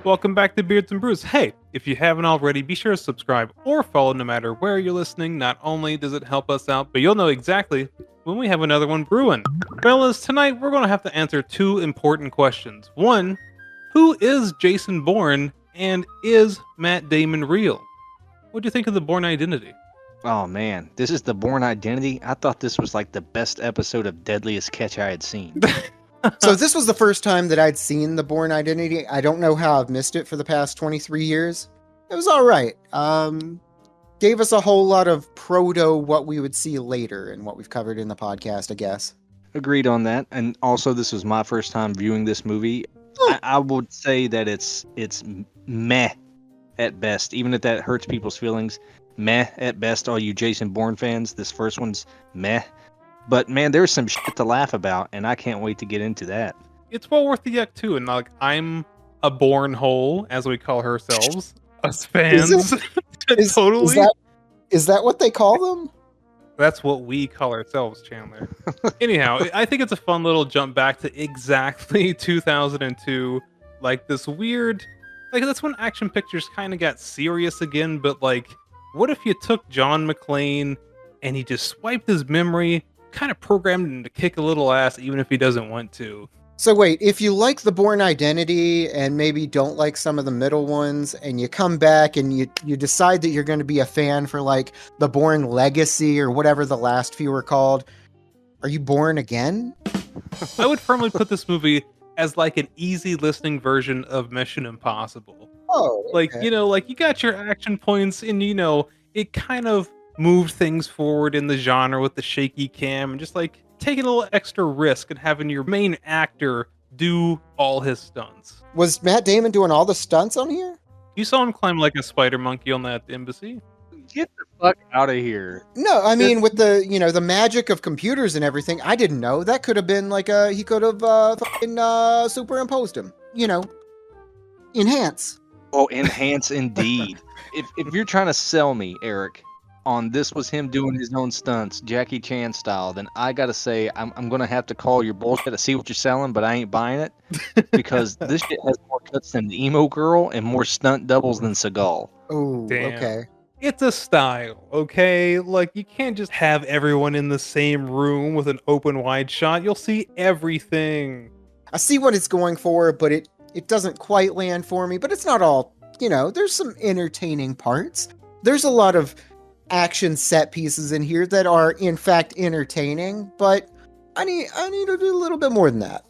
Welcome back to Beards and Brews. Hey, if you haven't already, be sure to subscribe or follow no matter where you're listening. Not only does it help us out, but you'll know exactly when we have another one brewing. Fellas, tonight we're going to have to answer two important questions. One, who is Jason Bourne, and is Matt Damon real? What do you think of the Bourne Identity? Oh man, this is the Bourne Identity. I thought this was like the best episode of Deadliest Catch I had seen. So this was the first time that I'd seen the Bourne Identity. I don't know how I've missed it for the past 23 years. It was all right. Gave us a whole lot of proto what we would see later and what we've covered in the podcast, I guess. Agreed on that. And also, this was my first time viewing this movie. I would say that it's meh at best, even if that hurts people's feelings. Meh at best, all you Jason Bourne fans. This first one's meh. But man, there's some shit to laugh about, and I can't wait to get into that. It's well worth the yuck too, and like I'm a Bourne hole, as we call ourselves, us fans. Totally. Is that what they call them? That's what we call ourselves, Chandler. Anyhow, I think it's a fun little jump back to exactly 2002. Like this weird, like that's when action pictures kind of got serious again. But like, what if you took John McClane and he just swiped his memory, kind of programmed him to kick a little ass, even if he doesn't want to? So wait, if you like the Bourne Identity and maybe don't like some of the middle ones, and you come back and you decide that you're going to be a fan for like the Bourne Legacy or whatever the last few were called, are you born again? I would firmly put this movie as like an easy listening version of Mission Impossible. Oh, okay. Like, you know, like you got your action points and, you know, it kind of moved things forward in the genre with the shaky cam and just like taking a little extra risk and having your main actor do all his stunts. Was Matt Damon doing all the stunts on here? You saw him climb like a spider monkey on that embassy? Get the fuck out of here. No, I mean with the, you know, the magic of computers and everything, I didn't know. That could have been like he could have superimposed him, you know. Enhance. Oh, enhance indeed. If you're trying to sell me, Eric, on this was him doing his own stunts, Jackie Chan style, then I gotta say I'm gonna have to call your bullshit to see what you're selling, but I ain't buying it because this shit has more cuts than the emo girl and more stunt doubles than Seagal. Oh, Damn. okay. It's a style, okay? Like, you can't just have everyone in the same room with an open wide shot. You'll see everything. I see what it's going for, but it doesn't quite land for me. But it's not all, you know, there's some entertaining parts. There's a lot of action set pieces in here that are, in fact, entertaining. But I need to do a little bit more than that.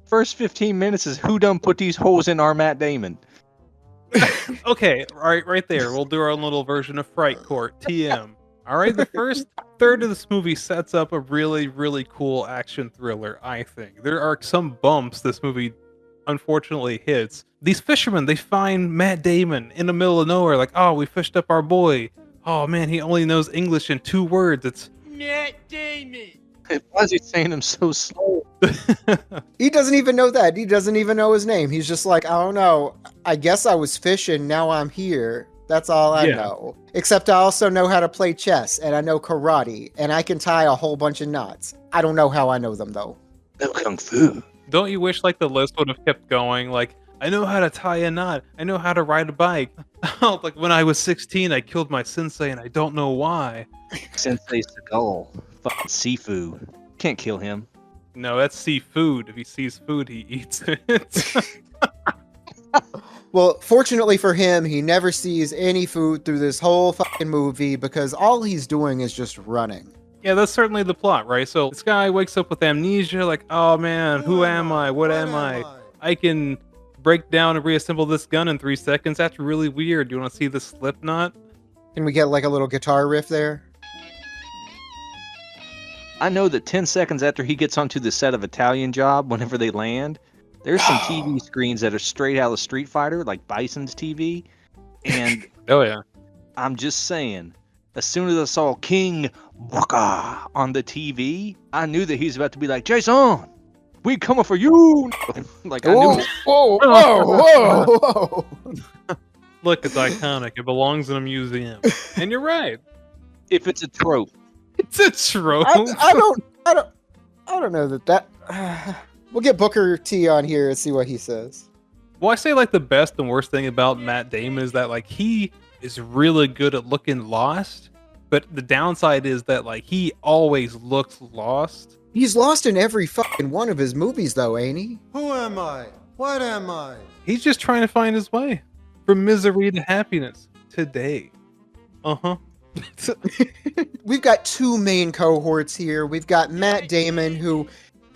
First 15 minutes is who done put these holes in our Matt Damon. Okay, right there. We'll do our own little version of Fright Court, TM. All right, the first third of this movie sets up a really, really cool action thriller, I think. There are some bumps this movie unfortunately hits. These fishermen, they find Matt Damon in the middle of nowhere, like, oh, we fished up our boy. Oh man, he only knows English in 2 words. It's Matt Damon. Why is he saying him so slow? He doesn't even know that. He doesn't even know his name. He's just like, I don't know. I guess I was fishing. Now I'm here. That's all I know. Except I also know how to play chess, and I know karate, and I can tie a whole bunch of knots. I don't know how I know them, though. No kung fu. Don't you wish like the list would have kept going? Like, I know how to tie a knot. I know how to ride a bike. Like when I was 16, I killed my sensei, and I don't know why. Sensei Seagal. Fucking seafood. Can't kill him. No, that's seafood. If he sees food, he eats it. Well, fortunately for him, he never sees any food through this whole fucking movie because all he's doing is just running. Yeah, that's certainly the plot, right? So this guy wakes up with amnesia, like, oh man, who am I? What am I? I can break down and reassemble this gun in 3 seconds. That's really weird. Do you want to see the slip knot? Can we get like a little guitar riff there? I know that 10 seconds after he gets onto the set of Italian Job, whenever they land, there's some TV screens that are straight out of Street Fighter, like Bison's TV. And oh yeah, I'm just saying, as soon as I saw King Waka on the TV, I knew that he's about to be like, Jason, we coming for you. Like I knew. Whoa. Look, it's iconic. It belongs in a museum. And you're right. If it's a trope. It's a trope. I don't know that. We'll get Booker T on here and see what he says. Well, I say like the best and worst thing about Matt Damon is that like he is really good at looking lost, but the downside is that like he always looks lost. He's lost in every fucking one of his movies, though, ain't he? Who am I? What am I? He's just trying to find his way from misery to happiness today. Uh-huh. We've got two main cohorts here. We've got Matt Damon, who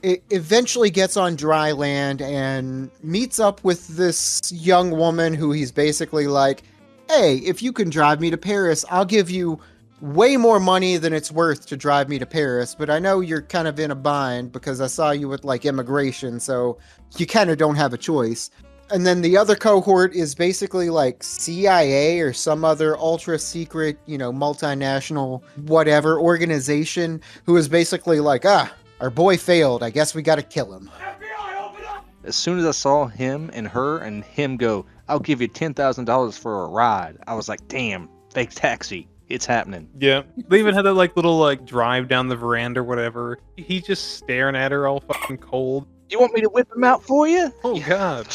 eventually gets on dry land and meets up with this young woman who he's basically like, hey, if you can drive me to Paris, I'll give you way more money than it's worth to drive me to Paris, but I know you're kind of in a bind because I saw you with like immigration, so you kind of don't have a choice. And then the other cohort is basically like CIA or some other ultra secret, multinational whatever organization who is basically like, our boy failed. I guess we got to kill him. FBI, open up! As soon as I saw him and her and him go, I'll give you $10,000 for a ride, I was like, damn, fake taxi. It's happening. Yeah. They even had that like little like drive down the veranda or whatever. He's just staring at her all fucking cold. You want me to whip him out for you? Oh god.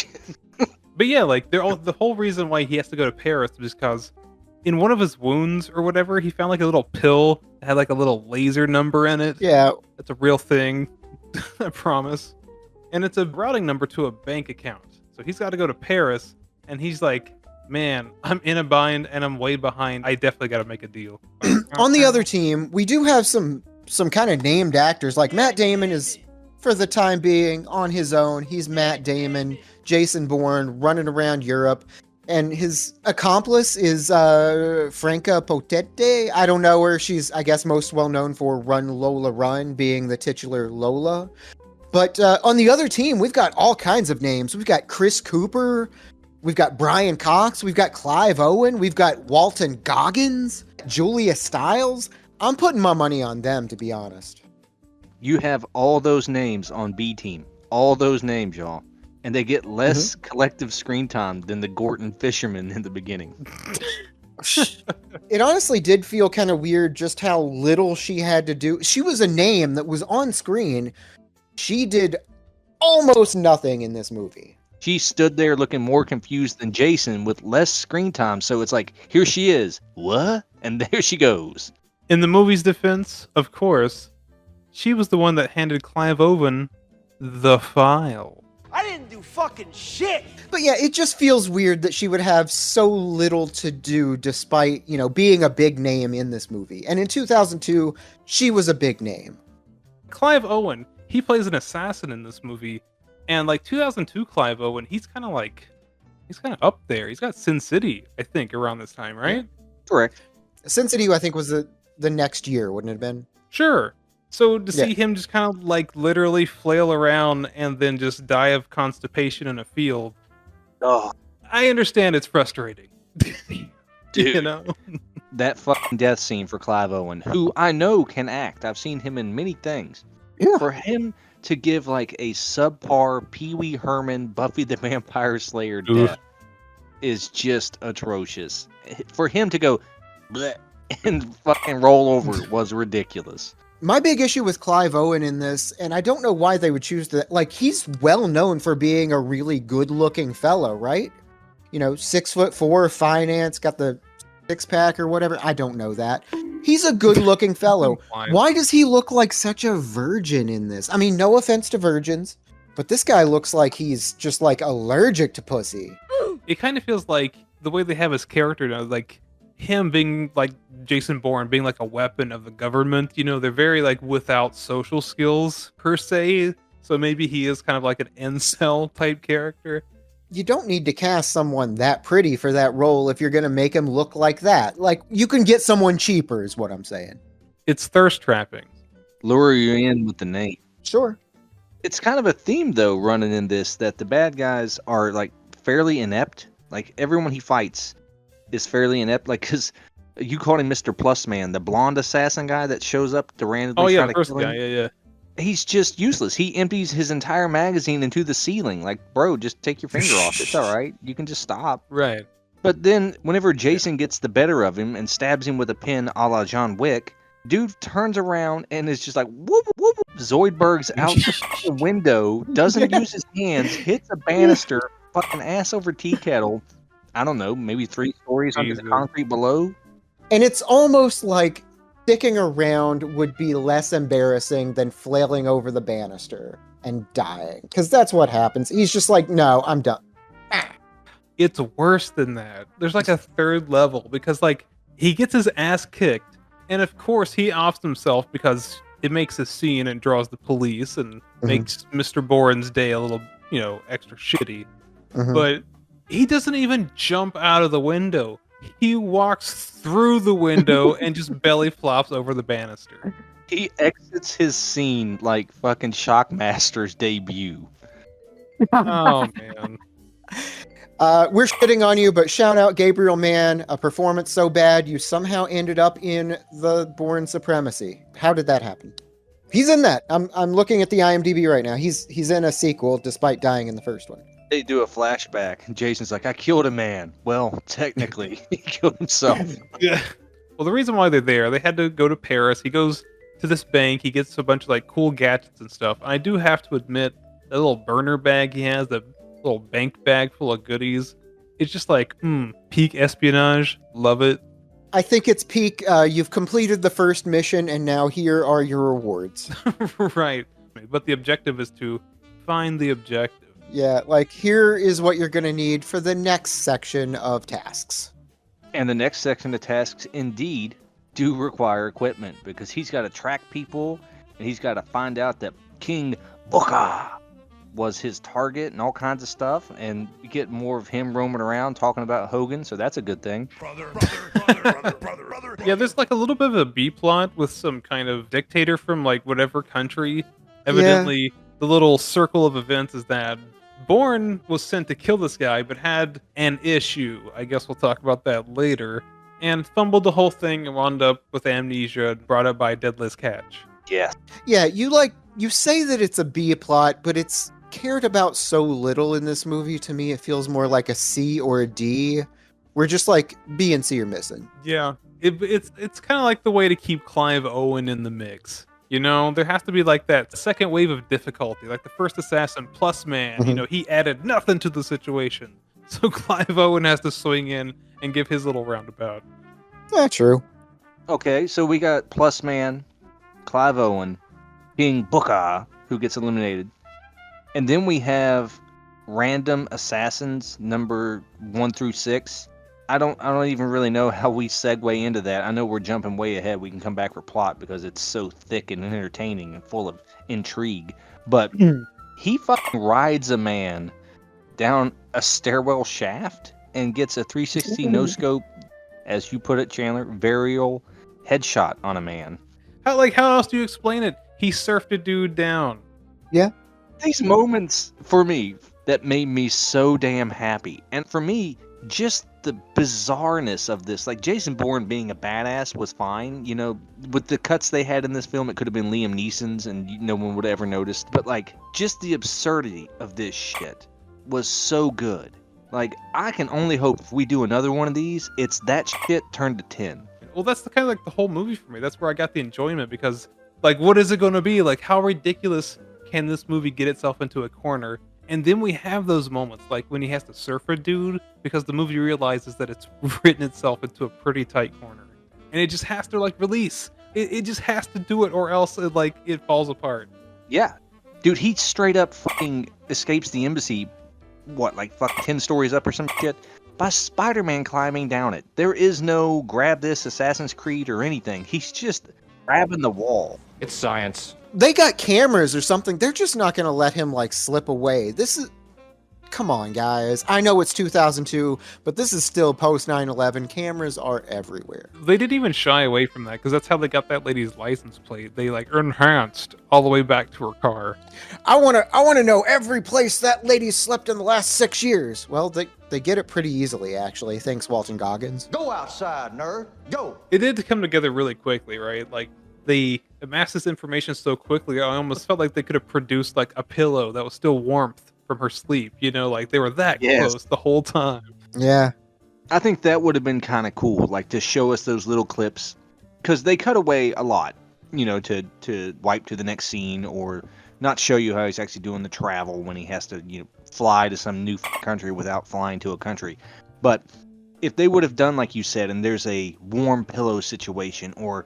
But yeah, like the whole reason why he has to go to Paris is because in one of his wounds or whatever, he found like a little pill that had like a little laser number in it. Yeah. That's a real thing. I promise. And it's a routing number to a bank account. So he's got to go to Paris, and he's like, man, I'm in a bind and I'm way behind. I definitely got to make a deal. On the other team, we do have some kind of named actors. Like Matt Damon is, for the time being, on his own. He's Matt Damon, Jason Bourne, running around Europe. And his accomplice is Franka Potente. I don't know her. She's, I guess, most well known for Run Lola Run, being the titular Lola. But on the other team, we've got all kinds of names. We've got Chris Cooper. We've got Brian Cox. We've got Clive Owen. We've got Walton Goggins, Julia Stiles. I'm putting my money on them, to be honest. You have all those names on B team. All those names, y'all. And they get less collective screen time than the Gorton fishermen in the beginning. It honestly did feel kind of weird just how little she had to do. She was a name that was on screen. She did almost nothing in this movie. She stood there looking more confused than Jason with less screen time. So it's like, here she is. What? And there she goes. In the movie's defense, of course, she was the one that handed Clive Owen the file. I didn't do fucking shit! But yeah, it just feels weird that she would have so little to do despite, being a big name in this movie. And in 2002, she was a big name. Clive Owen, he plays an assassin in this movie. And like 2002 Clive Owen, he's kind of up there. He's got Sin City, I think, around this time, right? Correct. Sin City, I think, was the next year, wouldn't it have been? Sure. So to see him just kind of like literally flail around and then just die of constipation in a field, I understand it's frustrating. Dude, know? That fucking death scene for Clive Owen, who I know can act. I've seen him in many things. Yeah. For him to give like a subpar Pee Wee Herman Buffy the Vampire Slayer death is just atrocious. For him to go bleh and fucking roll over was ridiculous. My big issue with Clive Owen in this, and I don't know why they would choose that, like, he's well known for being a really good looking fellow, right? 6'4", finance, got the six pack or whatever. I don't know that. He's a good looking fellow. Why does he look like such a virgin in this? I mean, no offense to virgins, but this guy looks like he's just like allergic to pussy. It kind of feels like the way they have his character now, like him being like Jason Bourne, being like a weapon of the government. They're very like without social skills per se. So maybe he is kind of like an incel type character. You don't need to cast someone that pretty for that role if you're going to make him look like that. Like, you can get someone cheaper is what I'm saying. It's thirst trapping. Lure you in with the name. Sure. It's kind of a theme, though, running in this, that the bad guys are, like, fairly inept. Like, everyone he fights is fairly inept. Like, because you called him Mr. Plus Man, the blonde assassin guy that shows up to randomly try to first kill him. guy, yeah. He's just useless. He empties his entire magazine into the ceiling. Like, bro, just take your finger off. It's all right. You can just stop. Right. But then, whenever Jason gets the better of him and stabs him with a pen a la John Wick, dude turns around and is just like, whoop, whoop, whoop. Zoidberg's out the window, doesn't use his hands, hits a banister, fucking ass over tea kettle. I don't know, maybe 3 stories under the Jesus. concrete below. And it's almost like sticking around would be less embarrassing than flailing over the banister and dying. Because that's what happens. He's just like, no, I'm done. It's worse than that. There's like a third level because like he gets his ass kicked, and of course he offs himself because it makes a scene and draws the police and makes Mr. Bourne's day a little, extra shitty. But he doesn't even jump out of the window. He walks through the window and just belly flops over the banister. He exits his scene like fucking Shockmaster's debut. Oh man. We're shitting on you, but shout out Gabriel Mann, a performance so bad you somehow ended up in the Bourne Supremacy. How did that happen? He's in that. I'm looking at the IMDb right now. He's in a sequel despite dying in the first one. They do a flashback, and Jason's like, I killed a man. Well, technically, he killed himself. Yeah. Well, the reason why they're there, they had to go to Paris. He goes to this bank. He gets a bunch of like cool gadgets and stuff. I do have to admit, that little burner bag he has, the little bank bag full of goodies, it's just like, peak espionage. Love it. I think it's peak. You've completed the first mission, and now here are your rewards. Right. But the objective is to find the objective. Yeah, like here is what you're going to need for the next section of tasks. And the next section of tasks indeed do require equipment because he's got to track people and he's got to find out that King Booka was his target and all kinds of stuff. And we get more of him roaming around talking about Hogan, so that's a good thing. Brother. Yeah, there's like a little bit of a B plot with some kind of dictator from like whatever country. Evidently, the little circle of events is that Bourne was sent to kill this guy, but had an issue. I guess we'll talk about that later. And fumbled the whole thing and wound up with amnesia brought up by Deadliest Catch. Yeah. Yeah, you say that it's a B plot, but it's cared about so little in this movie. To me, it feels more like a C or a D. We're just like B and C are missing. Yeah, it's kind of like the way to keep Clive Owen in the mix. There has to be like that second wave of difficulty, like the first assassin plus man. He added nothing to the situation. So Clive Owen has to swing in and give his little roundabout. Yeah, true. Okay, so we got Plus Man, Clive Owen, King Booka, who gets eliminated. And then we have random assassins, number 1 through 6. I don't even really know how we segue into that. I know we're jumping way ahead. We can come back for plot because it's so thick and entertaining and full of intrigue. But he fucking rides a man down a stairwell shaft and gets a 360 no-scope, as you put it, Chandler, varial headshot on a man. How else do you explain it? He surfed a dude down. Yeah. These moments, for me, that made me so damn happy. And for me, just the bizarreness of this, like Jason Bourne being a badass was fine, with the cuts they had in this film, it could have been Liam Neeson's and no one would have ever noticed, but like just the absurdity of this shit was so good. Like I can only hope if we do another one of these, it's that shit turned to 10. Well, that's the kind of like the whole movie for me. That's where I got the enjoyment because like what is it going to be? Like how ridiculous can this movie get itself into a corner? And then we have those moments, like when he has to surf a dude, because the movie realizes that it's written itself into a pretty tight corner. And it just has to, like, release. It just has to do it, or else, it falls apart. Yeah. Dude, he straight up fucking escapes the embassy, like 10 stories up or some shit, by Spider-Man climbing down it. There is no grab this Assassin's Creed or anything. He's just grabbing the wall. It's science. They got cameras or something. They're just not going to let him slip away. Come on, guys. I know it's 2002, but this is still post 9/11. Cameras are everywhere. They didn't even shy away from that because that's how they got that lady's license plate. They enhanced all the way back to her car. I want to know every place that lady slept in the last 6 years. Well, they get it pretty easily, actually. Thanks, Walton Goggins. Go outside, nerd. Go. It did come together really quickly, right? Like they amassed this information so quickly. I almost felt like they could have produced like a pillow that was still warmth from her sleep. Like they were that close the whole time. Yeah. I think that would have been kind of cool, like to show us those little clips, because they cut away a lot, to wipe to the next scene or not show you how he's actually doing the travel when he has to, fly to some new country without flying to a country. But if they would have done like you said, and there's a warm pillow situation, or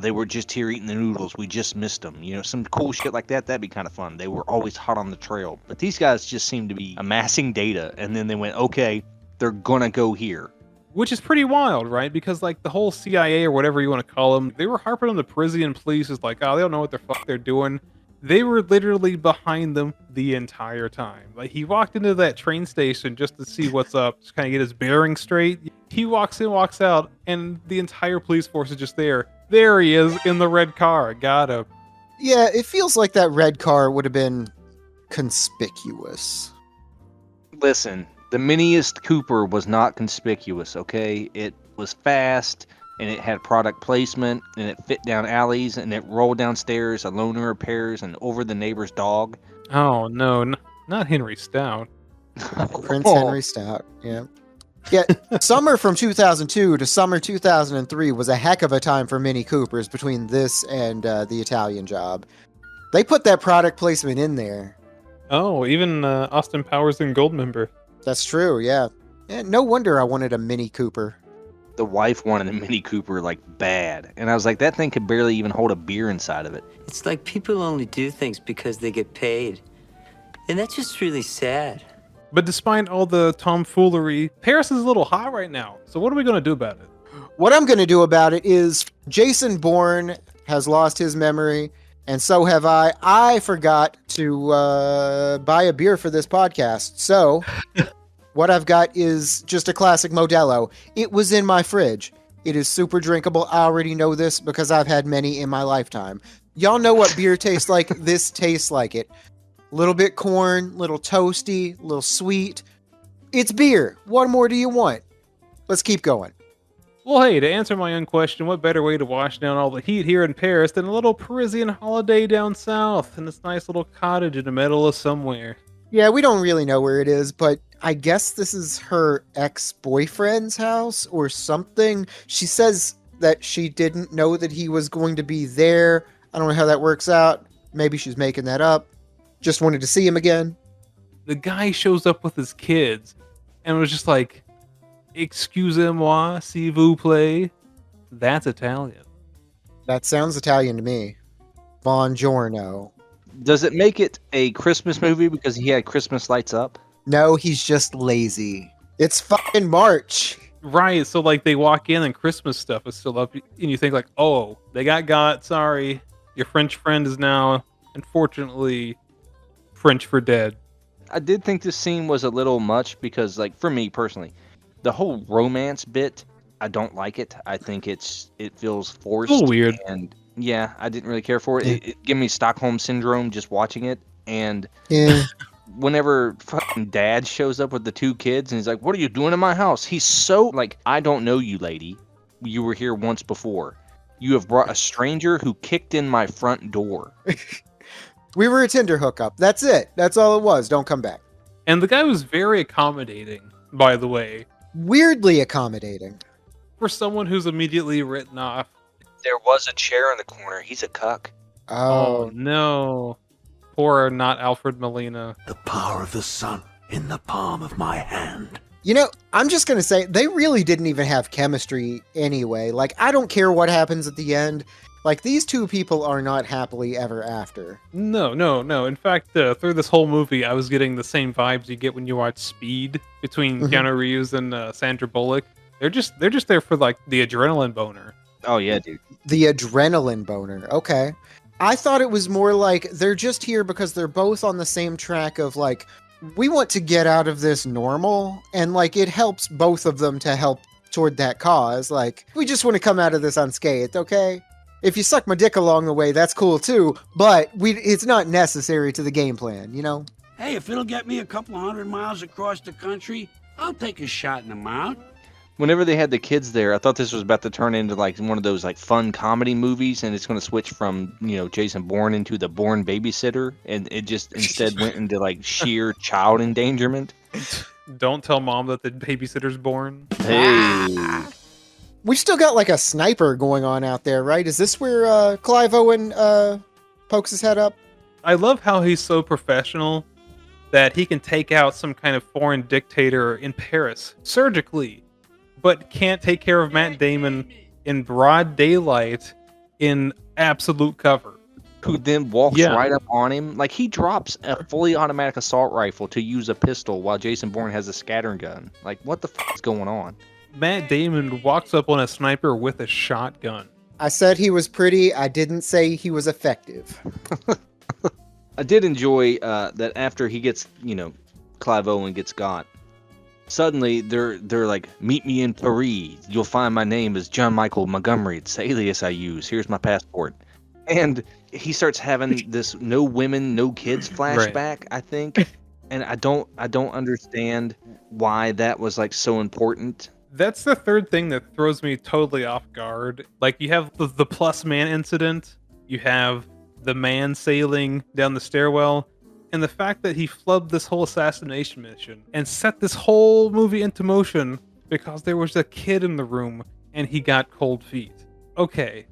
they were just here eating the noodles, we just missed them, some cool shit like that, that'd be kind of fun. They were always hot on the trail. But these guys just seem to be amassing data, and then they went, okay, they're gonna go here. Which is pretty wild, right? Because like the whole CIA or whatever you want to call them, they were harping on the Parisian police as like, oh, they don't know what the fuck they're doing. They were literally behind them the entire time. Like he walked into that train station just to see what's up, just kind of get his bearings straight. He walks in, walks out, and the entire police force is just there. There he is in the red car. Got him. Yeah, it feels like that red car would have been conspicuous. Listen, the miniest Cooper was not conspicuous, okay? It was fast, and it had product placement, and it fit down alleys, and it rolled downstairs alone in repairs and over the neighbor's dog. Oh, no, not Henry Stout. Prince Henry Stout, yeah. Yeah, summer from 2002 to summer 2003 was a heck of a time for Mini Coopers between this and the Italian Job. They put that product placement in there. Oh, even Austin Powers and Goldmember. That's true, yeah. No wonder I wanted a Mini Cooper. The wife wanted a Mini Cooper, like, bad. And I was like, that thing could barely even hold a beer inside of it. It's like people only do things because they get paid. And that's just really sad. But despite all the tomfoolery, Paris is a little hot right now. So what are we going to do about it? What I'm going to do about it is Jason Bourne has lost his memory, and so have I. I forgot to buy a beer for this podcast. So what I've got is just a classic Modelo. It was in my fridge. It is super drinkable. I already know this because I've had many in my lifetime. Y'all know what beer tastes like. This tastes like it. Little bit corn, little toasty, little sweet. It's beer. What more do you want? Let's keep going. Well, hey, to answer my own question, what better way to wash down all the heat here in Paris than a little Parisian holiday down south in this nice little cottage in the middle of somewhere? Yeah, we don't really know where it is, but I guess this is her ex-boyfriend's house or something. She says that she didn't know that he was going to be there. I don't know how that works out. Maybe she's making that up. Just wanted to see him again. The guy shows up with his kids and was just like, excusez-moi, s'il vous plaît. That's Italian. That sounds Italian to me. Buongiorno. Does it make it a Christmas movie because he had Christmas lights up? No, he's just lazy. It's fucking March. Right, so like they walk in and Christmas stuff is still up and you think like, oh, they got, sorry. Your French friend is now, unfortunately, French for dead. I did think this scene was a little much because, like, for me personally, the whole romance bit, I don't like it. I think it feels forced. A little weird. And yeah, I didn't really care for it. It gave me Stockholm syndrome just watching it. And Yeah. whenever fucking dad shows up with the two kids and he's like, what are you doing in my house? He's so like, I don't know you, lady. You were here once before. You have brought a stranger who kicked in my front door. We were a Tinder hookup. That's it. That's all it was. Don't come back. And the guy was very accommodating, by the way, Weirdly accommodating. for someone who's immediately written off. There was a chair in the corner. He's a cuck. Oh no. Poor not Alfred Molina. The power of the sun in the palm of my hand. You know, I'm just going to say, they really didn't even have chemistry anyway. Like, I don't care what happens at the end. Like, these two people are not happily ever after. No. In fact, through this whole movie, I was getting the same vibes you get when you watch Speed between Keanu Reeves and Sandra Bullock. They're just there for like the adrenaline boner. Oh yeah, dude. The adrenaline boner. Okay. I thought it was more like they're just here because they're both on the same track of like, we want to get out of this normal, and like it helps both of them to help toward that cause. Like, we just want to come out of this unscathed, okay? If you suck my dick along the way, that's cool too, but it's not necessary to the game plan, you know? Hey, if it'll get me a couple 100 miles across the country, I'll take a shot in the mouth. Whenever they had the kids there, I thought this was about to turn into like one of those like fun comedy movies, and it's going to switch from, Jason Bourne into the Bourne babysitter, and it just instead went into like sheer child endangerment. Don't tell mom that the babysitter's born. Hey. We've still got like a sniper going on out there, right? Is this where Clive Owen pokes his head up? I love how he's so professional that he can take out some kind of foreign dictator in Paris surgically, but can't take care of Matt Damon in broad daylight in absolute cover. Who then walks Yeah. right up on him. Like, he drops a fully automatic assault rifle to use a pistol while Jason Bourne has a scattering gun. Like, what the f is going on? Matt Damon walks up on a sniper with a shotgun. I said he was pretty. I didn't say he was effective. I did enjoy that after he gets, Clive Owen gets got. Suddenly, they're like, meet me in Paris. You'll find my name is John Michael Montgomery. It's the alias I use. Here's my passport. And he starts having this no women, no kids flashback, I think. And I don't understand why that was like so important. That's the third thing that throws me totally off guard. Like, you have the plus man incident, you have the man sailing down the stairwell, and the fact that he flubbed this whole assassination mission and set this whole movie into motion because there was a kid in the room and he got cold feet. Okay,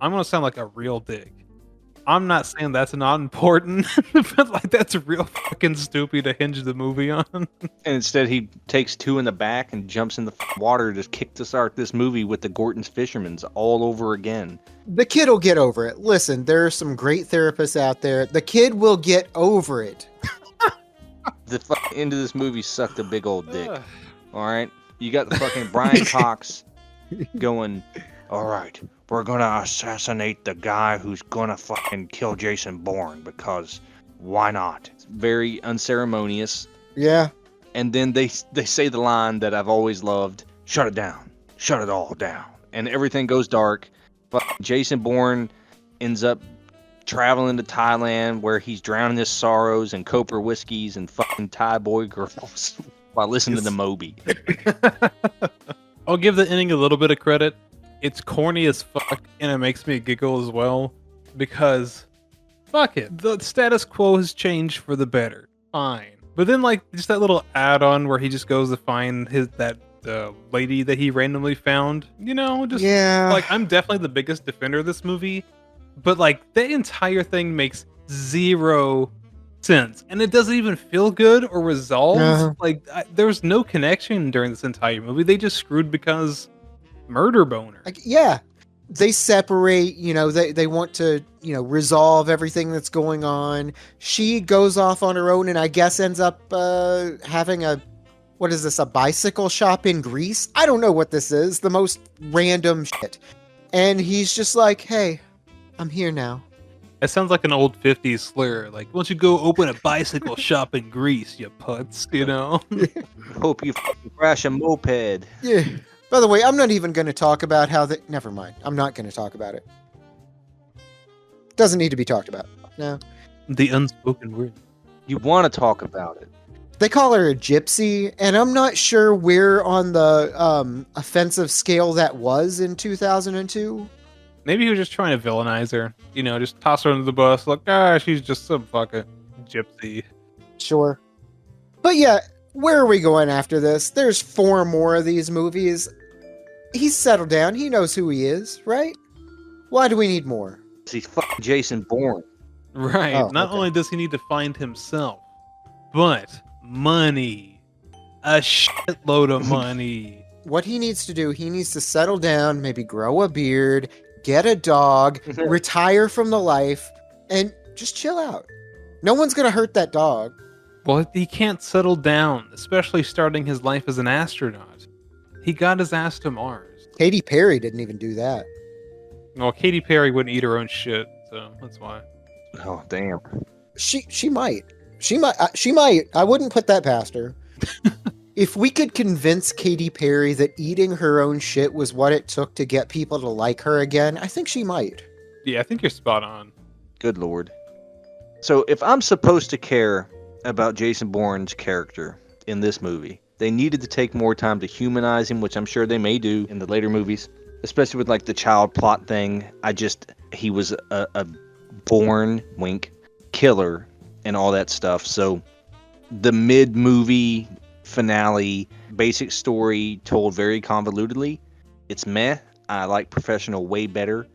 I'm gonna sound like a real dick. I'm not saying that's not important, but like, that's real fucking stupid to hinge the movie on. And instead, he takes two in the back and jumps in the water to kick to start this movie with the Gorton's Fishermans all over again. The kid will get over it. Listen, there are some great therapists out there. The kid will get over it. The end of this movie sucked a big old dick. All right? You got the fucking Brian Cox going, all right, we're gonna assassinate the guy who's gonna fucking kill Jason Bourne because why not? It's very unceremonious. Yeah. And then they say the line that I've always loved, shut it down, shut it all down. And everything goes dark. But Jason Bourne ends up traveling to Thailand where he's drowning his sorrows in copra whiskeys and fucking Thai boy girls while listening to the Moby. I'll give the ending a little bit of credit. It's corny as fuck, and it makes me giggle as well, because fuck it. The status quo has changed for the better. Fine. But then, like, just that little add-on where he just goes to find that lady that he randomly found, Yeah. like, I'm definitely the biggest defender of this movie, but like, the entire thing makes zero sense, and it doesn't even feel good or resolve. Like, there was no connection during this entire movie. They just screwed because murder boner. Like, yeah. They separate, they want to, resolve everything that's going on. She goes off on her own and I guess ends up having a bicycle shop in Greece? I don't know what this is. The most random shit. And he's just like, hey, I'm here now. It sounds like an old 50s slur. Like, why don't you go open a bicycle shop in Greece, you putz, Hope you fucking crash a moped. Yeah. By the way, I'm not even going to talk about how never mind. I'm not going to talk about it. Doesn't need to be talked about. No. The unspoken word. You want to talk about it. They call her a gypsy, and I'm not sure where on the offensive scale that was in 2002. Maybe he was just trying to villainize her. Just toss her under the bus. Like, she's just some fucking gypsy. Sure. But yeah, where are we going after this? There's 4 more of these movies. He's settled down. He knows who he is, right? Why do we need more? He's fucking Jason Bourne. Right. Oh, Not okay. only does he need to find himself, but money. A shitload of money. What he needs to do, he needs to settle down, maybe grow a beard, get a dog, retire from the life, and just chill out. No one's going to hurt that dog. Well, he can't settle down, especially starting his life as an astronaut. He got his ass to Mars. Katy Perry didn't even do that. Well, Katy Perry wouldn't eat her own shit, so that's why. Oh, damn. She might. She might. I wouldn't put that past her. If we could convince Katy Perry that eating her own shit was what it took to get people to like her again, I think she might. Yeah, I think you're spot on. Good lord. So if I'm supposed to care about Jason Bourne's character in this movie, they needed to take more time to humanize him, which I'm sure they may do in the later movies, especially with like the child plot thing. He was a born, wink, killer and all that stuff. So the mid-movie finale, basic story told very convolutedly, it's meh. I like Professional way better.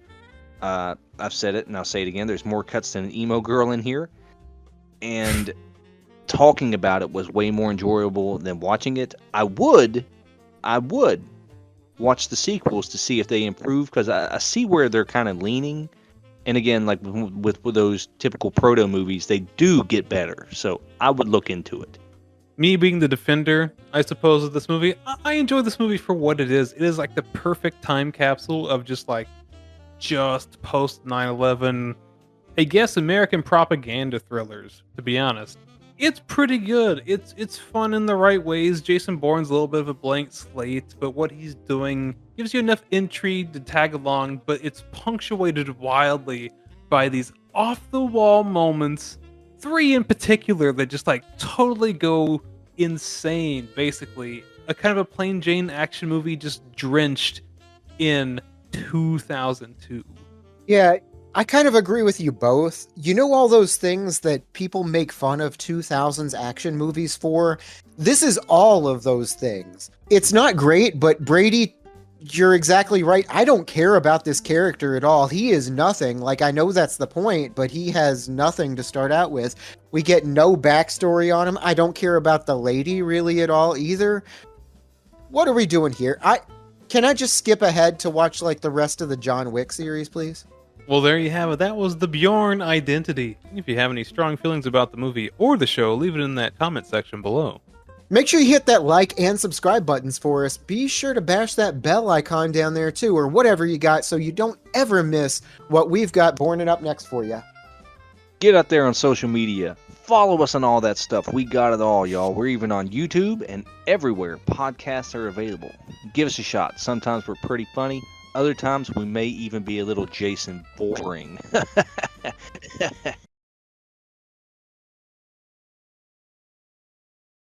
I've said it and I'll say it again. There's more cuts than an emo girl in here. And talking about it was way more enjoyable than watching it. I would watch the sequels to see if they improve, because I see where they're kind of leaning. And again, like with those typical proto movies, they do get better. So I would look into it. Me being the defender, I suppose, of this movie, I enjoy this movie for what it is. It is like the perfect time capsule of just post 9/11, I guess, American propaganda thrillers, to be honest. It's pretty good. It's fun in the right ways. Jason Bourne's a little bit of a blank slate, but what he's doing gives you enough intrigue to tag along, but it's punctuated wildly by these off-the-wall moments, 3 in particular that just totally go insane. Basically a kind of a plain Jane action movie just drenched in 2002. Yeah, I kind of agree with you both. You know, all those things that people make fun of 2000s action movies for? This is all of those things. It's not great, but Brady, you're exactly right. I don't care about this character at all. He is nothing. I know that's the point, but he has nothing to start out with. We get no backstory on him. I don't care about the lady really at all either. What are we doing here? Can I just skip ahead to watch the rest of the John Wick series, please? Well, there you have it. That was the BOURNE Identity. If you have any strong feelings about the movie or the show, leave it in that comment section below. Make sure you hit that like and subscribe buttons for us. Be sure to bash that bell icon down there too, or whatever you got, so you don't ever miss what we've got born up next for you. Get out there on social media. Follow us on all that stuff. We got it all, y'all. We're even on YouTube and everywhere podcasts are available. Give us a shot. Sometimes we're pretty funny. Other times we may even be a little Jason boring.